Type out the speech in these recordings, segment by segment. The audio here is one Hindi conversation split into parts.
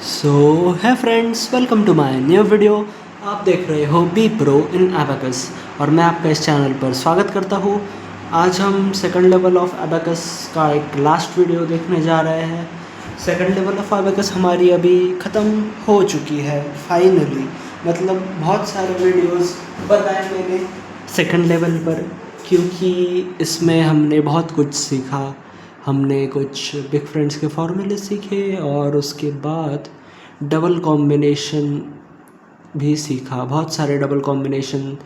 सो है friends, welcome to my new video. आप देख रहे हो बी प्रो इन एबाकस और मैं आपका इस चैनल पर स्वागत करता हूँ। आज हम सेकंड लेवल ऑफ एबाकस का एक लास्ट वीडियो देखने जा रहे हैं। सेकंड लेवल ऑफ एबाकस हमारी अभी ख़त्म हो चुकी है फाइनली। मतलब बहुत सारे वीडियोस बनाए मैंने सेकंड लेवल पर, क्योंकि इसमें हमने बहुत कुछ सीखा। हमने कुछ बिग फ्रेंड्स के फॉर्मूले सीखे और उसके बाद डबल कॉम्बिनेशन भी सीखा। बहुत सारे डबल कॉम्बिनेशन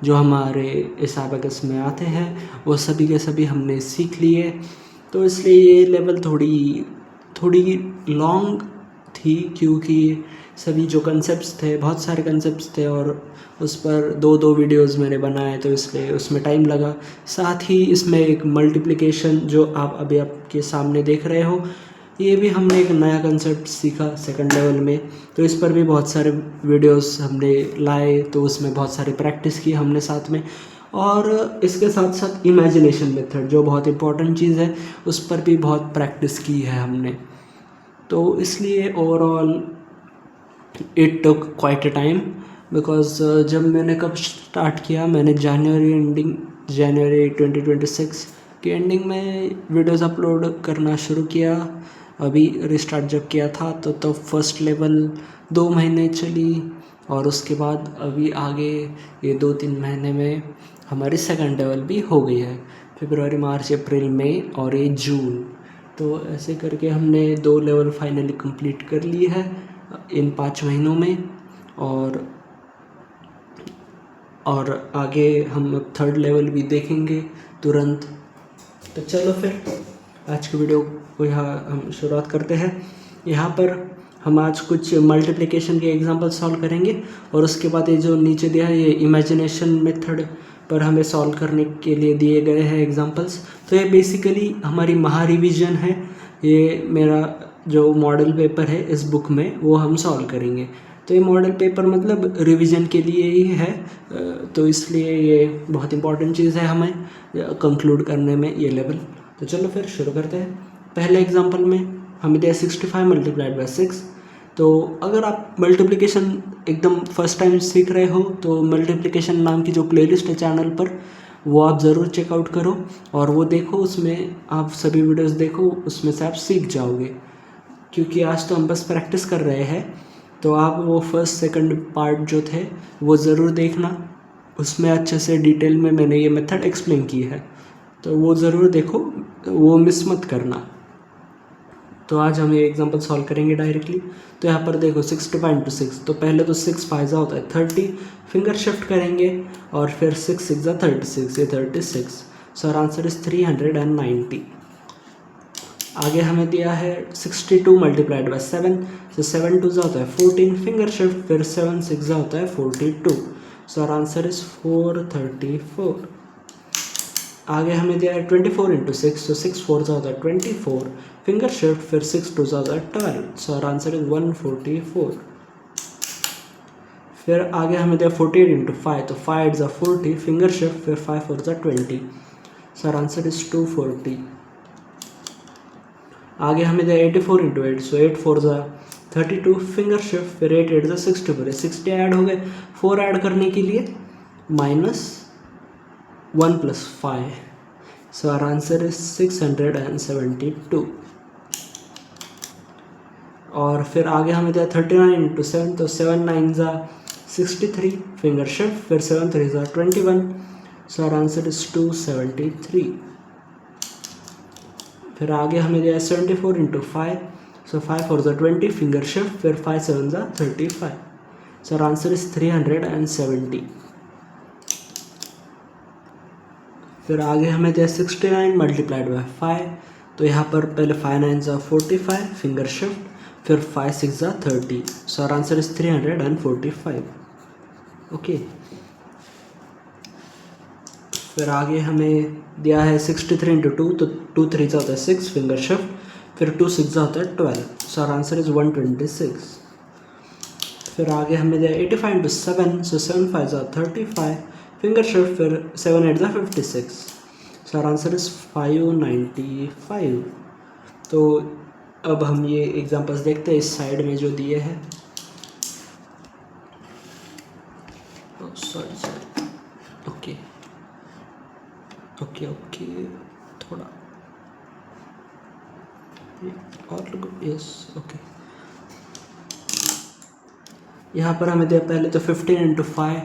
जो हमारे इस एबाकस में आते हैं वो सभी के सभी हमने सीख लिए। तो इसलिए ये लेवल थोड़ी थोड़ी लॉन्ग थी, क्योंकि सभी जो कंसेप्ट्स थे, बहुत सारे कंसेप्ट्स थे और उस पर दो दो वीडियोस मैंने बनाए, तो इसलिए उसमें टाइम लगा। साथ ही इसमें एक मल्टीप्लिकेशन जो आप अभी आपके सामने देख रहे हो, ये भी हमने एक नया कंसेप्ट सीखा सेकंड लेवल में। तो इस पर भी बहुत सारे वीडियोस हमने लाए, तो उसमें बहुत सारी प्रैक्टिस की हमने साथ में। और इसके साथ साथ इमेजिनेशन मेथड जो बहुत इंपॉर्टेंट चीज़ है, उस पर भी बहुत प्रैक्टिस की है हमने। तो इसलिए overall it took quite a time, because जब मैंने कब स्टार्ट किया, मैंने जनवरी 2026 की एंडिंग में वीडियोस अपलोड करना शुरू किया। अभी रिस्टार्ट जब किया था तो फर्स्ट लेवल 2 महीने चली, और उसके बाद अभी आगे ये 2-3 महीने में हमारी सेकंड लेवल भी हो गई है। फरवरी, मार्च, अप्रैल, मई और ये जून। तो ऐसे करके हमने 2 लेवल फाइनली कंप्लीट कर लिए है इन 5 महीनों में। और आगे हम अब थर्ड लेवल भी देखेंगे तुरंत। तो चलो फिर आज की वीडियो को यहाँ हम शुरुआत करते हैं। यहाँ पर हम आज कुछ मल्टीप्लिकेशन के एग्जांपल सॉल्व करेंगे, और उसके बाद ये जो नीचे दिया है ये इमेजिनेशन मेथड पर हमें सॉल्व करने के लिए दिए गए हैं एग्जांपल्स। तो ये बेसिकली हमारी महा रिवीजन है। ये मेरा जो मॉडल पेपर है इस बुक में, वो हम सॉल्व करेंगे। तो ये मॉडल पेपर मतलब रिवीजन के लिए ही है, तो इसलिए ये बहुत इंपॉर्टेंट चीज़ है हमें कंक्लूड करने में ये लेवल। तो चलो फिर शुरू करते हैं। पहले एग्जांपल में हमें दिया 65 मल्टीप्लाइड बाय 6। तो अगर आप मल्टीप्लिकेशन एकदम फर्स्ट टाइम सीख रहे हो, तो मल्टीप्लिकेशन नाम की जो प्लेलिस्ट है चैनल पर, वो आप ज़रूर चेकआउट करो और वो देखो। उसमें आप सभी वीडियोस देखो, उसमें से आप सीख जाओगे। क्योंकि आज तो हम बस प्रैक्टिस कर रहे हैं, तो आप वो फर्स्ट सेकंड पार्ट जो थे वो ज़रूर देखना। उसमें अच्छे से डिटेल में मैंने ये मेथड एक्सप्लेन की है, तो वो ज़रूर देखो, वो मिस मत करना। तो आज हम ये एग्जांपल सॉल्व करेंगे डायरेक्टली। तो यहाँ पर देखो 65 × 6, तो पहले तो 6 5 होता है 30, फिंगर शिफ्ट करेंगे और फिर 6 6 36, ये 36। So our answer is 390। आगे हमें दिया है 62 मल्टीप्लाइड बाय 7। सो 7 2 होता है 14, फिंगर शिफ्ट, फिर 7 6 होता है 42। So our answer is 434। आगे हमें दिया है 24 × 6, तो 6 4 होता है 24, फिंगर शिफ्ट, फिर 6 2 होता है 12। So our answer is 144। फिर आगे हमें दिया 48 × 5, तो 5 8 40, फिंगर शिफ्ट, फिर 5 4 20। So our answer is 240। आगे हमें दिया 84 × 8, सो 8 4 32, फिंगर शिफ्ट, फिर 8 8 64, 60 ऐड हो गए। 4 ऐड करने के लिए -1 + 5। So our answer is 672। और फिर आगे हमें दिया 39 × 7, तो 7 9 63, फिंगर शिफ्ट, फिर 7 3 21। So our answer is 273। फिर आगे हमें दिया 74 × 5, सो 5 4 20, फिंगर शिफ्ट, फिर 5 7 35। So our answer is 370। फिर आगे हमें दिया 69 मल्टीप्लाइड बाय 5। तो यहाँ पर पहले 5 9 45, फिंगर शिफ्ट, फिर 5 6 30। So our answer is 345। Okay. फिर आगे हमें दिया है 63 × 2, तो 2 3 होता है 6, फिंगर शिफ्ट, फिर 2 6 होता है 12। So our answer is 126। फिर आगे हमें दिया 85 × 7, सो 7 5 35, फिंगर शिफ्ट, फिर 7 8 56। So our answer is 595। तो अब हम ये एग्जांपल्स देखते हैं इस साइड में जो दिए हैं। सॉरी ओके ओके ओके, थोड़ा और यस ओके। यहाँ पर हमें दिया पहले तो 15 × 5,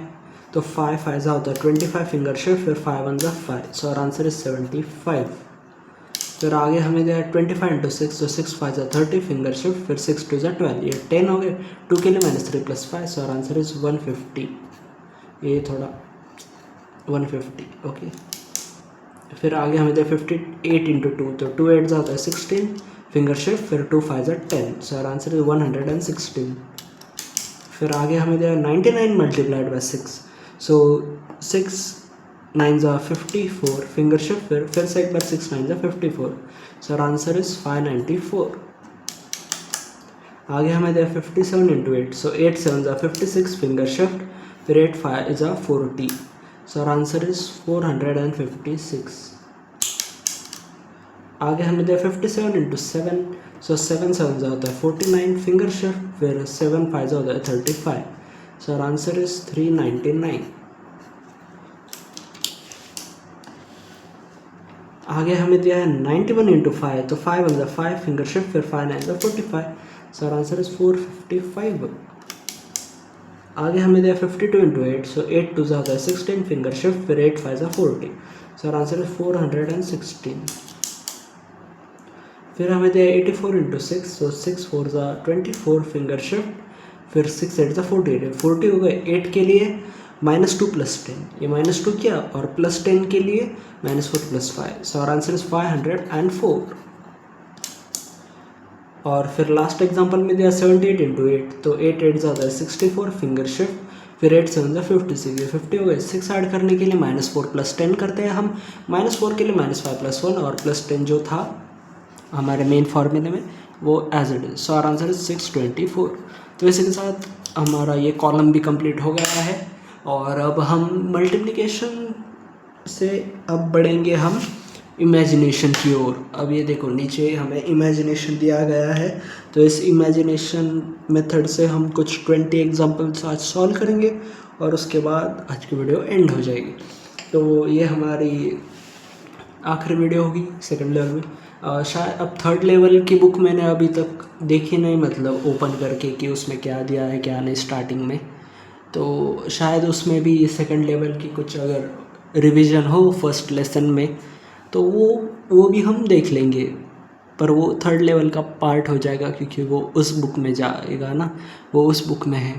तो 5 5 होता है 25 फिंगर शिफ्ट, फिर 5 1 5, सो आर आंसर इज 75। फिर आगे हमें दिया 25 × 6, तो 6 5 30 फिंगर शिफ्ट, फिर 6 2 12, ये 10 हो गए। 2 के लिए -3 + 5, सो आर आंसर इज 150। ये थोड़ा 150 ओके। फिर आगे हमें दिया 58 × 2, तो 2 8 होता है 16 फिंगर शिफ्ट, फिर 2 5 10, सो आर आंसर इज 116। फिर आगे हमें दिया 99 × 6, सो 6 9 54 फिंगर शिफ्ट, फिर से एक बार 6 9 54, सो आर आंसर इज 594। आगे हमें दिया 57 × 8, सो 8 7 56 फिंगर शिफ्ट, फिर 8 5 40, सो आर आंसर इज 456। आगे हमें दिया 57 × 7, सो 7 7 होता है 49 फिंगर शिफ्ट, फिर 7 5 होता है 35, सो आर आंसर इज 399। आगे हमें दिया है 91 × 5, तो 5 1 5 फिंगर शिफ्ट, फिर 5 9 45, सो आर आंसर इज 455। आगे हमें दिया 52 × 8, सो 8 2 होता है 16 फिंगर शिफ्ट, फिर 8 5 40, सो आर आंसर इज 416। फिर हमें दिया 84 × 6, सो 6 4 24 फिंगर शिफ्ट, फिर 6 8 48, 40 हो गए। 8 के लिए -2 + 10, ये -2 किया, और +10 के लिए -4 + 5, सो आवर आंसर इज 504। और फिर लास्ट एग्जांपल में दिया 78 × 8, तो 8 8 ज़्यादा है 64 फिंगर शिफ्ट, फिर 8 7 56, ये 50 हो गए। 6 ऐड करने के लिए -4 + 10 करते हैं हम, -4 के लिए -5 + 1, और +10 जो था हमारे मेन फार्मूले में वो as it is, so our answer is 624। तो इसी के साथ हमारा ये कॉलम भी कंप्लीट हो गया है। और अब हम मल्टीप्लिकेशन से अब बढ़ेंगे हम इमेजिनेशन की ओर। अब ये देखो नीचे हमें इमेजिनेशन दिया गया है, तो इस इमेजिनेशन मेथड से हम कुछ 20 एग्जांपल्स आज सॉल्व करेंगे, और उसके बाद आज की वीडियो एंड हो जाएगी। तो ये हमारी आखिरी वीडियो होगी सेकंड लेवल में। शायद अब थर्ड लेवल की बुक मैंने अभी तक देखी नहीं, मतलब ओपन करके कि उसमें क्या दिया है क्या नहीं स्टार्टिंग में, तो शायद उसमें भी सेकंड लेवल की कुछ अगर रिवीजन हो फर्स्ट लेसन में तो वो भी हम देख लेंगे, पर वो थर्ड लेवल का पार्ट हो जाएगा क्योंकि वो उस बुक में जाएगा ना, वो उस बुक में है।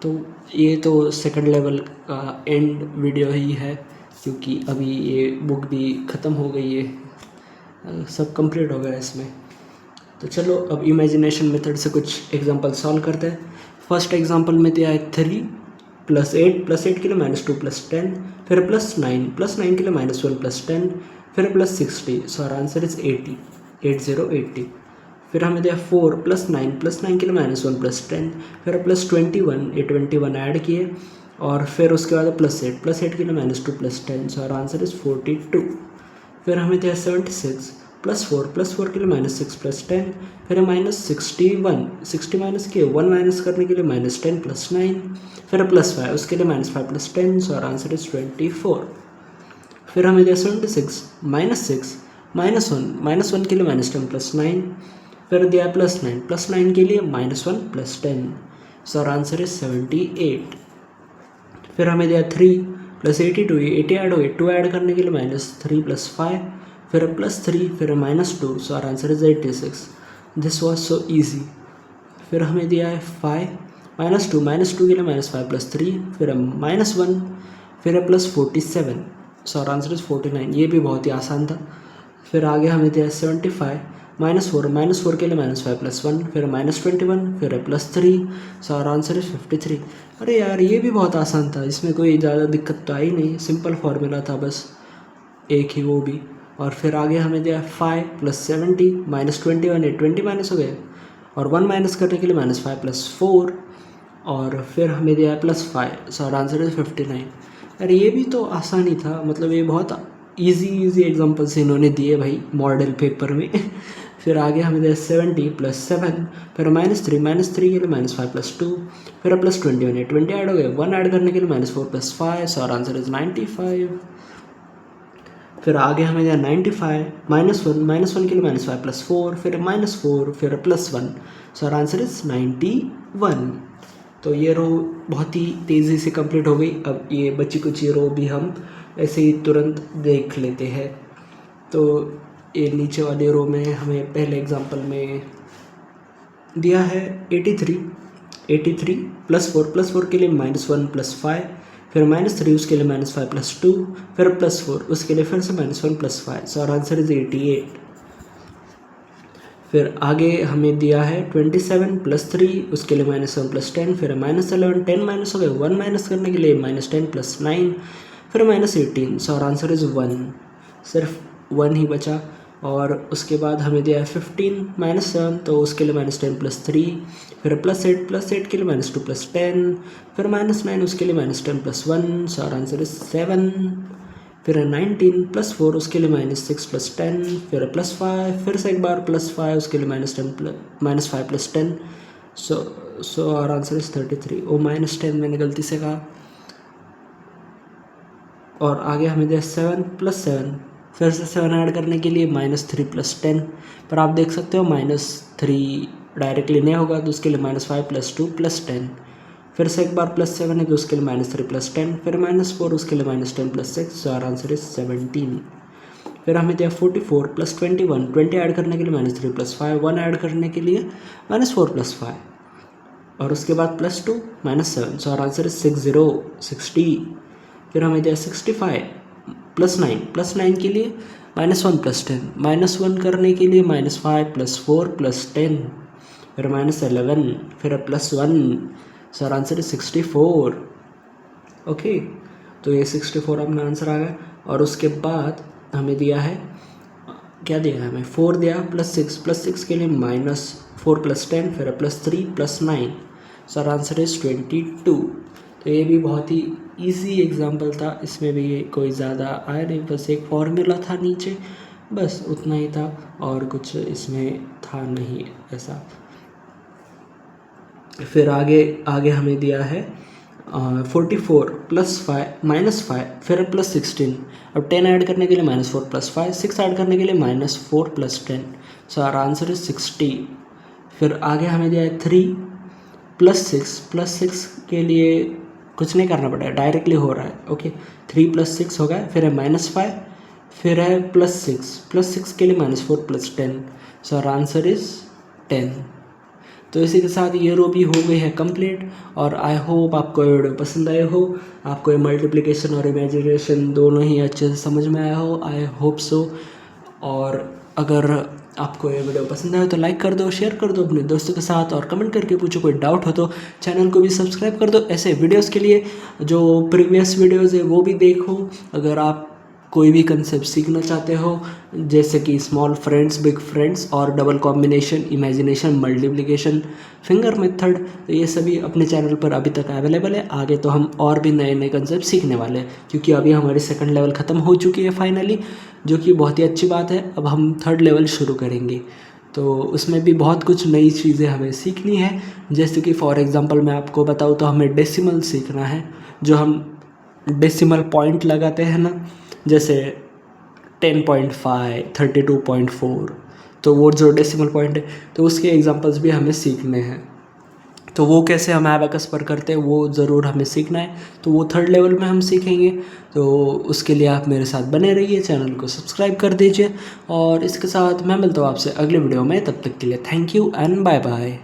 तो ये तो सेकंड लेवल का एंड वीडियो ही है, क्योंकि अभी ये बुक भी ख़त्म हो गई है, सब कंप्लीट हो गया इसमें। तो चलो अब इमेजिनेशन मेथड से कुछ एग्जांपल सॉल्व करते हैं। फर्स्ट एग्जांपल में दिया है 3 + 8 के लिए -2 + 10, फिर +9 के लिए -1 + 10, फिर +60, सो आवर आंसर इज 80। फिर हमें दिया 4 + 9 के लिए -1 + 10, फिर +21, ये 21 ऐड किए, और फिर उसके बाद +8 के लिए -2 + 10, सो आवर आंसर इज 42। फिर हमें दिया 76 +4 के लिए -6 + 10, फिर -61, 60 माइनस किए, 1 माइनस करने के लिए -10 + 9, फिर +5 उसके लिए -5 + 10, सो आवर आंसर इज 24। फिर हमें दिया 76 -6 -1 के लिए -10 + 9, फिर दिया +9 के लिए -1 + 10, सो आवर आंसर इज 78। फिर हमें दिया 3 + 82, 80 ऐड हो गए, 2 ऐड करने के लिए -3 + 5, फिर +3, फिर -2, so our answer is 86। This was so easy. फिर हमें दिया है 5 -2 के लिए -5 + 3, फिर -1, फिर +47, सो आवर आंसर इज 49। ये भी बहुत ही आसान था। फिर आगे हमें दिया 75 -4 के लिए -5 + 1, फिर -21, फिर +3, सो आवर आंसर इज 53। अरे यार ये भी बहुत आसान था, इसमें कोई ज़्यादा दिक्कत तो आई नहीं, सिंपल फार्मूला था बस एक ही वो भी। और फिर आगे हमें दिया 5 + 70 -21, ये 20 माइनस हो गए, और 1 माइनस करने के लिए -5 + 4, और फिर हमें दिया है +5, सो आवर आंसर इज 59। अरे ये भी तो आसान ही था, मतलब ये बहुत इजी एग्जांपल्स इन्होंने दिए भाई मॉडल पेपर में। फिर आगे हमें दिया 70 प्लस 7, फिर -3 के लिए -5 प्लस 2, फिर प्लस 21 है, 20 ऐड हो गए, 1 ऐड करने के लिए -4 plus 5, so our answer is 95। फिर आगे हमें दिया 95 -1 के लिए -5 प्लस 4, फिर -4, फिर +1, सो आवर आंसर इज 91। तो ये रो बहुत ही तेज़ी से कंप्लीट हो गई। अब ये बची कुछ ये रो भी हम ऐसे ही तुरंत देख लेते हैं। तो ये नीचे वाले रो में हमें पहले एग्जांपल में दिया है 83 प्लस 4 के लिए -1 प्लस 5, फिर -3 उसके लिए -5 प्लस 2, फिर +4 उसके लिए फिर से -1 plus 5, so our answer is 88। फिर आगे हमें दिया है 27 प्लस 3 उसके लिए -1 प्लस 10, फिर -11 10 माइनस हो गए, 1 माइनस करने के लिए -10 प्लस 9, फिर -18, सो आवर आंसर इज 1। सिर्फ 1 ही बचा। और उसके बाद हमें दिया है 15 -7 तो उसके लिए -10 प्लस 3, फिर +8 के लिए -2 प्लस 10, फिर -9 उसके लिए -10 plus 1, so our answer is 7। फिर 19 प्लस 4 उसके लिए -6 प्लस 10, फिर +5, फिर से एक बार +5 उसके लिए -5 plus 10, so our answer is 33। ओ -10 मैंने गलती से कहा। और आगे हमें दिया 7 प्लस 7, फिर से 7 ऐड करने के लिए -3 प्लस 10, पर आप देख सकते हो -3 डायरेक्टली नहीं होगा तो उसके लिए -5 प्लस 2 प्लस 10, फिर से एक बार +7 है तो उसके लिए -3 प्लस 10, फिर -4 उसके लिए -10 plus 6, so our answer is 17। फिर हमें दिया 44 प्लस 21, 20 ऐड करने के लिए -3 प्लस 5, 1 ऐड करने के लिए -4 प्लस 5, और उसके बाद +2 -7, सो आवर आंसर इज 60। फिर हमें दिया 65 प्लस 9 के लिए -1 प्लस 10, -1 करने के लिए -5 प्लस 4 प्लस 10, फिर -11, फिर +1, so our answer is 64। Okay, तो ये 64 अपना आंसर आ गया। और उसके बाद हमें दिया है, क्या दिया है हमें, 4 दिया प्लस 6 के लिए -4 प्लस 10, फिर +3 plus 9, so our answer is 22। तो ये भी बहुत ही इजी एग्जाम्पल था, इसमें भी कोई ज़्यादा आया नहीं, बस एक फॉर्मूला था नीचे, बस उतना ही था और कुछ इसमें था नहीं ऐसा। फिर आगे हमें दिया है 44 प्लस 5 फिर +16, अब 10 ऐड करने के लिए -4 प्लस 5, 6 ऐड करने के लिए -4 plus 10, so our answer is 60। फिर आगे हमें दिया है 3 प्लस 6 के लिए कुछ नहीं करना पड़ेगा, डायरेक्टली हो रहा है। ओके, 3 प्लस 6 हो गया, फिर है -5, फिर है प्लस 6 के लिए -4 plus 10, so our answer is 10। तो इसी के साथ ये रो भी हो गई है कंप्लीट। और आई होप आपको ये वीडियो पसंद आए हो, आपको ये मल्टीप्लिकेशन और इमेजिनेशन दोनों ही अच्छे से समझ में आया हो, आई होप सो। और अगर आपको ये वीडियो पसंद आए तो लाइक कर दो, शेयर कर दो अपने दोस्तों के साथ, और कमेंट करके पूछो, कोई डाउट हो तो चैनल को भी सब्सक्राइब कर दो। ऐसे वीडियोस के लिए जो प्रीवियस वीडियोस है वो भी देखो। अगर आप कोई भी कंसेप्ट सीखना चाहते हो, जैसे कि स्मॉल फ्रेंड्स, बिग फ्रेंड्स, और double combination, imagination, multiplication, finger method, तो ये सभी अपने चैनल पर अभी तक अवेलेबल है। आगे तो हम और भी नए नए कंसेप्ट सीखने वाले हैं, क्योंकि अभी हमारी सेकंड लेवल ख़त्म हो चुकी है फाइनली, जो कि बहुत ही अच्छी बात है। अब हम थर्ड लेवल शुरू करेंगे, तो उसमें भी बहुत कुछ नई चीज़ें हमें सीखनी है। जैसे कि फॉर एग्ज़ाम्पल मैं आपको बताऊँ तो हमें डेसिमल सीखना है, जो हम डेसिमल पॉइंट लगाते हैं ना, जैसे 10.5, 32.4, तो वो जो डेसिमल पॉइंट है, तो उसके एग्जांपल्स भी हमें सीखने हैं। तो वो कैसे हम एबाकस पर करते हैं वो ज़रूर हमें सीखना है, तो वो थर्ड लेवल में हम सीखेंगे। तो उसके लिए आप मेरे साथ बने रहिए, चैनल को सब्सक्राइब कर दीजिए। और इसके साथ मैं मिलता हूँ आपसे अगले वीडियो में, तब तक के लिए thank you and bye bye.